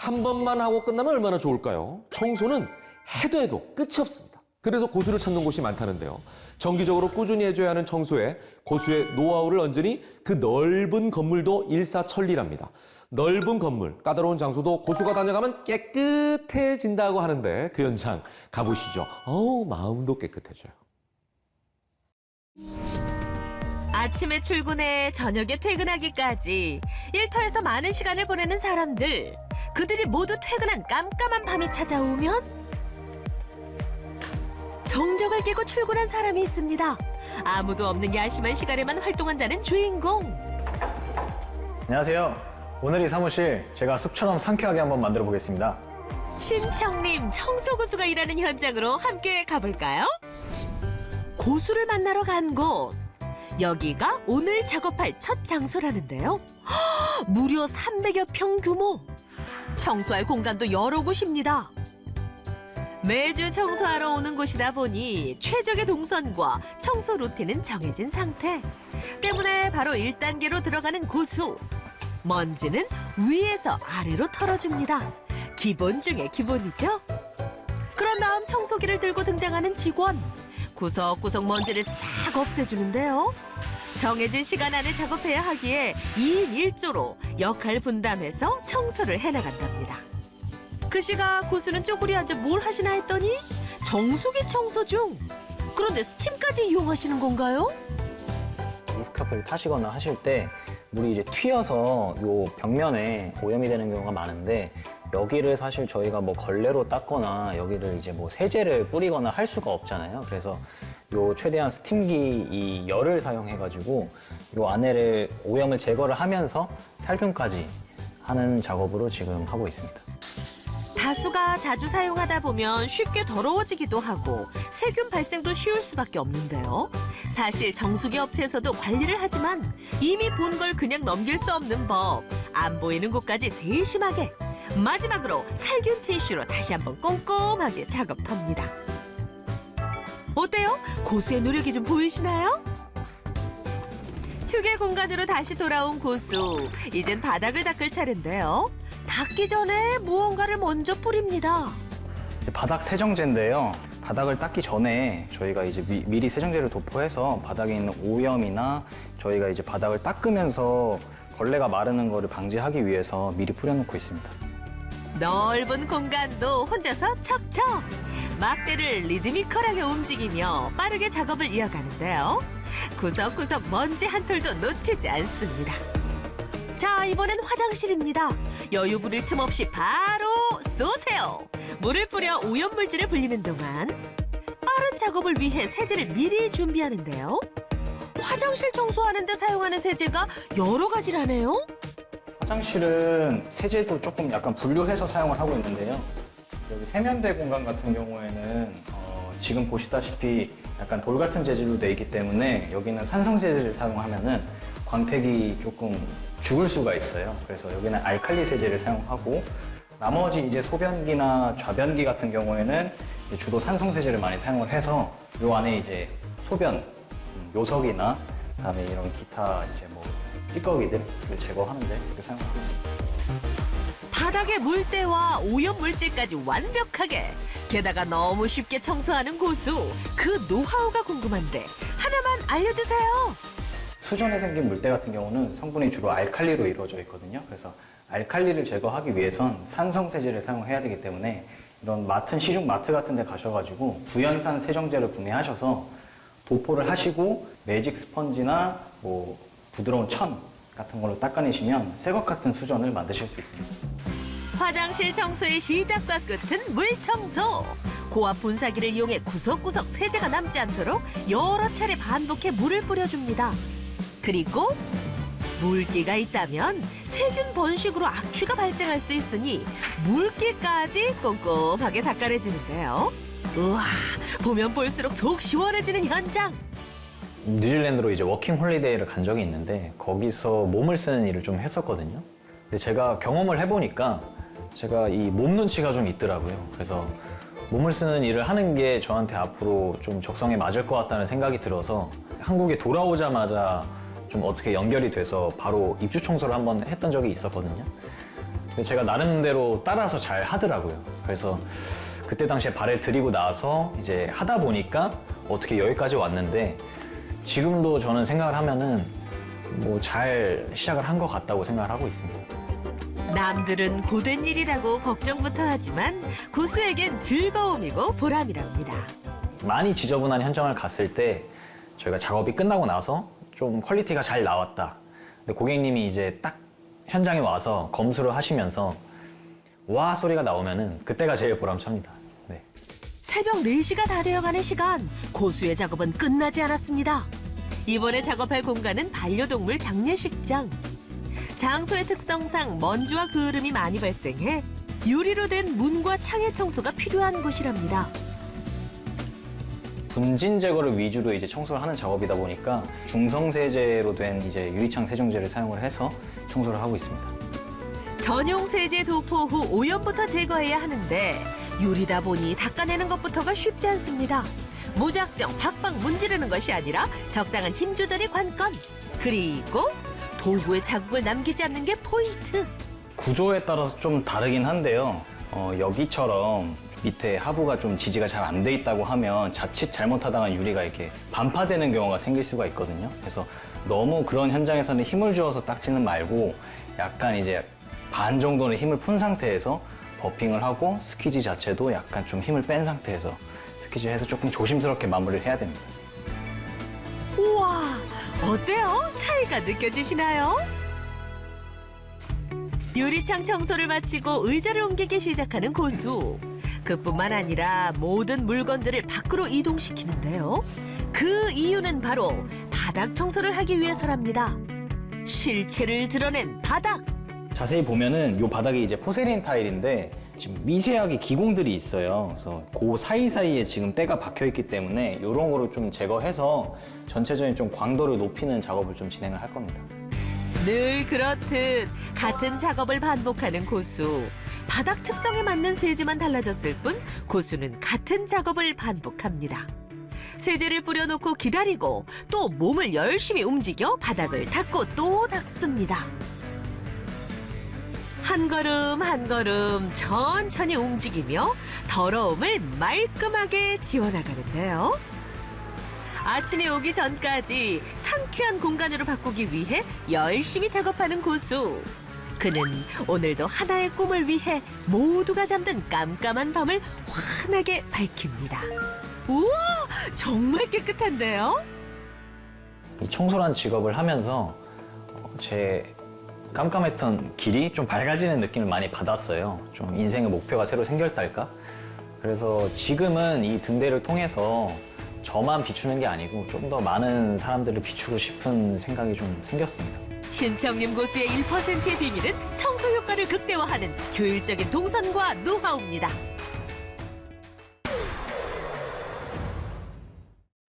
한 번만 하고 끝나면 얼마나 좋을까요? 청소는 해도 해도 끝이 없습니다. 그래서 고수를 찾는 곳이 많다는데요. 정기적으로 꾸준히 해줘야 하는 청소에 고수의 노하우를 얹으니 그 넓은 건물도 일사천리랍니다. 넓은 건물, 까다로운 장소도 고수가 다녀가면 깨끗해진다고 하는데 그 현장 가보시죠. 어우, 마음도 깨끗해져요. 아침에 출근해 저녁에 퇴근하기까지 일터에서 많은 시간을 보내는 사람들. 그들이 모두 퇴근한 깜깜한 밤이 찾아오면 정적을 깨고 출근한 사람이 있습니다. 아무도 없는 야심한 시간에만 활동한다는 주인공. 안녕하세요. 오늘 이 사무실 제가 숲처럼 상쾌하게 한번 만들어 보겠습니다. 신청림 청소고수가 일하는 현장으로 함께 가볼까요? 고수를 만나러 간 곳. 여기가 오늘 작업할 첫 장소라는데요. 허, 무려 300여 평 규모. 청소할 공간도 여러 곳입니다. 매주 청소하러 오는 곳이다 보니 최적의 동선과 청소 루틴은 정해진 상태. 때문에 바로 1단계로 들어가는 고수. 먼지는 위에서 아래로 털어줍니다. 기본 중에 기본이죠. 그런 다음 청소기를 들고 등장하는 직원. 구석구석 먼지를 싹 없애주는데요. 정해진 시간 안에 작업해야 하기에 2인 1조로 역할 분담해서 청소를 해나간답니다. 그 시각 고수는 쪼그리 앉아 뭘 하시나 했더니 정수기 청소 중. 그런데 스팀까지 이용하시는 건가요? 미스카프를 타시거나 하실 때 물이 이제 튀어서 요 벽면에 오염이 되는 경우가 많은데 여기를 사실 저희가 뭐 걸레로 닦거나 여기를 이제 뭐 세제를 뿌리거나 할 수가 없잖아요. 그래서 요 최대한 스팀기 이 열을 사용해가지고 요 안에를 오염을 제거를 하면서 살균까지 하는 작업으로 지금 하고 있습니다. 다수가 자주 사용하다 보면 쉽게 더러워지기도 하고 세균 발생도 쉬울 수밖에 없는데요. 사실 정수기 업체에서도 관리를 하지만 이미 본 걸 그냥 넘길 수 없는 법. 안 보이는 곳까지 세심하게. 마지막으로 살균 티슈로 다시 한번 꼼꼼하게 작업합니다. 어때요? 고수의 노력이 좀 보이시나요? 휴게 공간으로 다시 돌아온 고수. 이젠 바닥을 닦을 차례인데요. 닦기 전에 무언가를 먼저 뿌립니다. 이제 바닥 세정제인데요. 바닥을 닦기 전에 저희가 이제 미리 세정제를 도포해서 바닥에 있는 오염이나 저희가 이제 바닥을 닦으면서 걸레가 마르는 거를 방지하기 위해서 미리 뿌려놓고 있습니다. 넓은 공간도 혼자서 척척. 막대를 리드미컬하게 움직이며 빠르게 작업을 이어가는데요. 구석구석 먼지 한 톨도 놓치지 않습니다. 자, 이번엔 화장실입니다. 여유 부릴 틈 없이 바로 쏘세요. 물을 뿌려 오염물질을 불리는 동안 빠른 작업을 위해 세제를 미리 준비하는데요. 화장실 청소하는데 사용하는 세제가 여러 가지라네요. 화장실은 세제도 조금 약간 분류해서 사용을 하고 있는데요. 여기 세면대 공간 같은 경우에는 지금 보시다시피 약간 돌 같은 재질로 되어 있기 때문에 여기는 산성 세제를 사용하면은 광택이 조금 죽을 수가 있어요. 그래서 여기는 알칼리 세제를 사용하고 나머지 이제 소변기나 좌변기 같은 경우에는 이제 주로 산성 세제를 많이 사용을 해서 요 안에 이제 소변, 요석이나 그다음에 이런 기타 이제 뭐 찌꺼기들을 제거하는데 이렇게 사용하고 있습니다. 바닥의 물때와 오염 물질까지 완벽하게. 게다가 너무 쉽게 청소하는 고수. 그 노하우가 궁금한데 하나만 알려주세요. 수전에 생긴 물때 같은 경우는 성분이 주로 알칼리로 이루어져 있거든요. 그래서 알칼리를 제거하기 위해선 산성 세제를 사용해야 되기 때문에 이런 시중 마트 같은 데 가셔가지고 구연산 세정제를 구매하셔서 도포를 하시고 매직 스펀지나 뭐 부드러운 천 같은 걸로 닦아내시면 새것 같은 수전을 만드실 수 있습니다. 화장실 청소의 시작과 끝은 물 청소. 고압 분사기를 이용해 구석구석 세제가 남지 않도록 여러 차례 반복해 물을 뿌려줍니다. 그리고 물기가 있다면 세균 번식으로 악취가 발생할 수 있으니 물기까지 꼼꼼하게 닦아내주는데요. 우와, 보면 볼수록 속 시원해지는 현장. 뉴질랜드로 이제 워킹 홀리데이를 간 적이 있는데 거기서 몸을 쓰는 일을 좀 했었거든요. 근데 제가 경험을 해보니까 제가 이 몸 눈치가 좀 있더라고요. 그래서 몸을 쓰는 일을 하는 게 저한테 앞으로 좀 적성에 맞을 것 같다는 생각이 들어서 한국에 돌아오자마자 좀 어떻게 연결이 돼서 바로 입주 청소를 한번 했던 적이 있었거든요. 근데 제가 나름대로 따라서 잘 하더라고요. 그래서 그때 당시에 발을 들이고 나서 이제 하다 보니까 어떻게 여기까지 왔는데 지금도 저는 생각을 하면은 뭐 잘 시작을 한 것 같다고 생각을 하고 있습니다. 남들은 고된 일이라고 걱정부터 하지만 고수에겐 즐거움이고 보람이랍니다. 많이 지저분한 현장을 갔을 때 저희가 작업이 끝나고 나서 좀 퀄리티가 잘 나왔다. 근데 고객님이 이제 딱 현장에 와서 검수를 하시면서 와 소리가 나오면은 그때가 제일 보람찹니다. 네. 새벽 4시가 다 되어가는 시간, 고수의 작업은 끝나지 않았습니다. 이번에 작업할 공간은 반려동물 장례식장. 장소의 특성상 먼지와 그을음이 많이 발생해 유리로 된 문과 창의 청소가 필요한 곳이랍니다. 분진 제거를 위주로 이제 청소를 하는 작업이다 보니까 중성 세제로 된 이제 유리창 세정제를 사용을 해서 청소를 하고 있습니다. 전용 세제 도포 후 오염부터 제거해야 하는데 유리다 보니 닦아내는 것부터가 쉽지 않습니다. 무작정 박박 문지르는 것이 아니라 적당한 힘 조절이 관건. 그리고 도구에 자국을 남기지 않는 게 포인트. 구조에 따라서 좀 다르긴 한데요. 여기처럼 밑에 하부가 좀 지지가 잘 안 돼 있다고 하면 자칫 잘못하다가 유리가 이렇게 반파되는 경우가 생길 수가 있거든요. 그래서 너무 그런 현장에서는 힘을 주어서 닦지는 말고 약간 이제 반 정도는 힘을 푼 상태에서 버핑을 하고 스퀴지 자체도 약간 좀 힘을 뺀 상태에서 스퀴지를 해서 조금 조심스럽게 마무리를 해야 됩니다. 우와, 어때요? 차이가 느껴지시나요? 유리창 청소를 마치고 의자를 옮기기 시작하는 고수. 그뿐만 아니라 모든 물건들을 밖으로 이동시키는데요. 그 이유는 바로 바닥 청소를 하기 위해서랍니다. 실체를 드러낸 바닥. 자세히 보면은 이 바닥이 이제 포세린 타일인데 지금 미세하게 기공들이 있어요. 그래서 그 사이사이에 지금 때가 박혀 있기 때문에 이런 거를 좀 제거해서 전체적인 좀 광도를 높이는 작업을 좀 진행을 할 겁니다. 늘 그렇듯 같은 작업을 반복하는 고수. 바닥 특성에 맞는 세제만 달라졌을 뿐 고수는 같은 작업을 반복합니다. 세제를 뿌려놓고 기다리고 또 몸을 열심히 움직여 바닥을 닦고 또 닦습니다. 한 걸음 한 걸음 천천히 움직이며 더러움을 말끔하게 지워나가는데요. 아침에 오기 전까지 상쾌한 공간으로 바꾸기 위해 열심히 작업하는 고수. 그는 오늘도 하나의 꿈을 위해 모두가 잠든 깜깜한 밤을 환하게 밝힙니다. 우와, 정말 깨끗한데요? 이 청소란 직업을 하면서 제 깜깜했던 길이 좀 밝아지는 느낌을 많이 받았어요. 좀 인생의 목표가 새로 생겼달까? 그래서 지금은 이 등대를 통해서 저만 비추는 게 아니고 좀 더 많은 사람들을 비추고 싶은 생각이 좀 생겼습니다. 신청님 고수의 1%의 비밀은 청소 효과를 극대화하는 효율적인 동선과 노하우입니다.